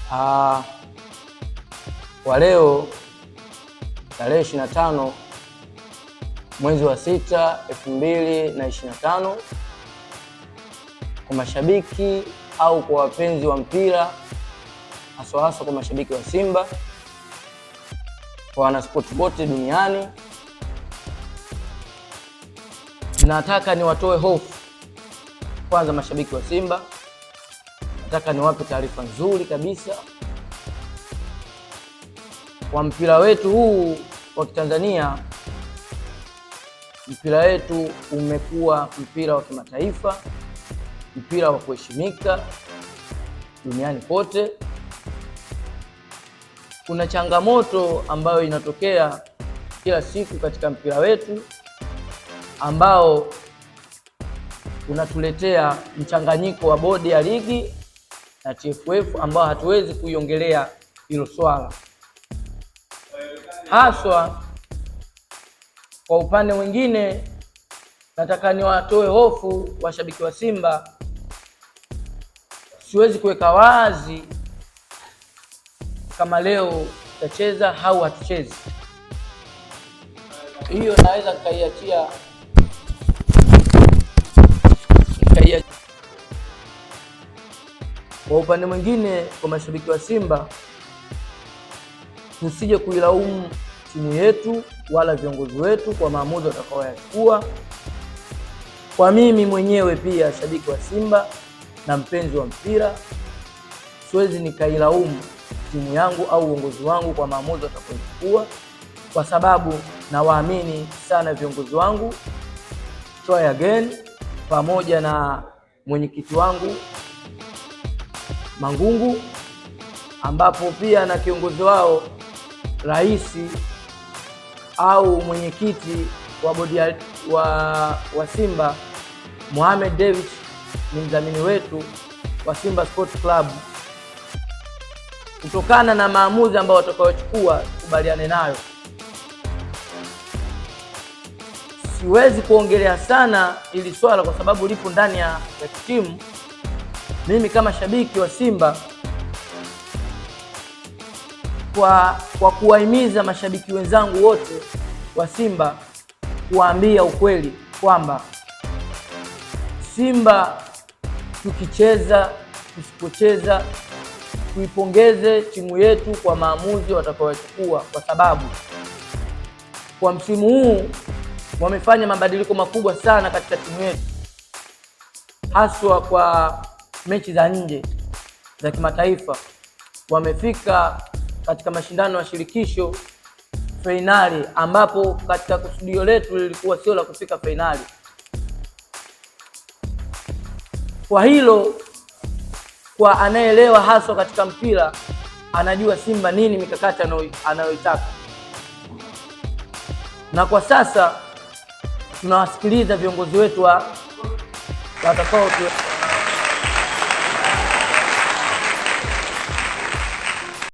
Kwa leo tarehe 25 mwezi wa 6 2025, kwa mashabiki au kwa wapenzi wa mpira, hasa kwa mashabiki wa Simba, kwa wanaspoti wote duniani, nataka niwatoe hofu. Kwanza mashabiki wa Simba, nataka niwape taarifa nzuri kabisa. Kwa mpira wetu huu wa Kitanzania, mpira wetu umekuwa mpira wa kimataifa, mpira wa kuheshimika duniani kote. Kuna changamoto ambayo inatokea kila siku katika mpira wetu, ambao unatuletea mchanganyiko wa bodi ya ligi na TFF, ambao hatuwezi kuiongelea hilo swala. Haswa kwa upande mwingine, nataka niwatoe hofu washabiki wa Simba. Siwezi kuweka wazi kama leo tutacheza au hatuchezi. Hiyo naweza kaiachia. Kwa upande mwingine, kwa mashabiki wa Simba, tusije kuilaumu timu yetu wala viongozi wetu kwa maamuzi watakaoyachukua. Kwa mimi mwenyewe pia shabiki wa Simba na mpenzi wa mpira, siwezi nikailaumu timu yangu au uongozi wangu kwa maamuzi watakaochukua, kwa sababu nawaamini sana viongozi wangu Try Again pamoja na mwenyekiti wangu Mangungu, ambapo pia na kiongozi wao rais au mwenyekiti wa bodi wa Simba Mohamed David, ni mdhamini wetu wa Simba Sports Club. Kutokana na maamuzi ambayo watakayochukua, kubaliane nayo. Siwezi kuongelea sana ili swala kwa sababu lipo ndani ya timu. Mimi kama shabiki wa Simba, kwa kuwahimiza mashabiki wenzangu wote wa Simba, kuwaambia ukweli kwamba Simba tukicheza, tusipocheza, tuipongeze timu yetu kwa maamuzi watakayochukua, kwa sababu kwa msimu huu wamefanya mabadiliko makubwa sana katika timu yetu, haswa kwa mechi za nje za kimataifa. Wamefika katika mashindano ya shirikisho fainali, ambapo katika kusudio letu lilikuwa sio la kufika fainali. Kwa hilo, kwa anayeelewa haswa katika mpira, anajua Simba nini mikakati anayoitaka. Na kwa sasa tunawasikiliza viongozi wetu watakao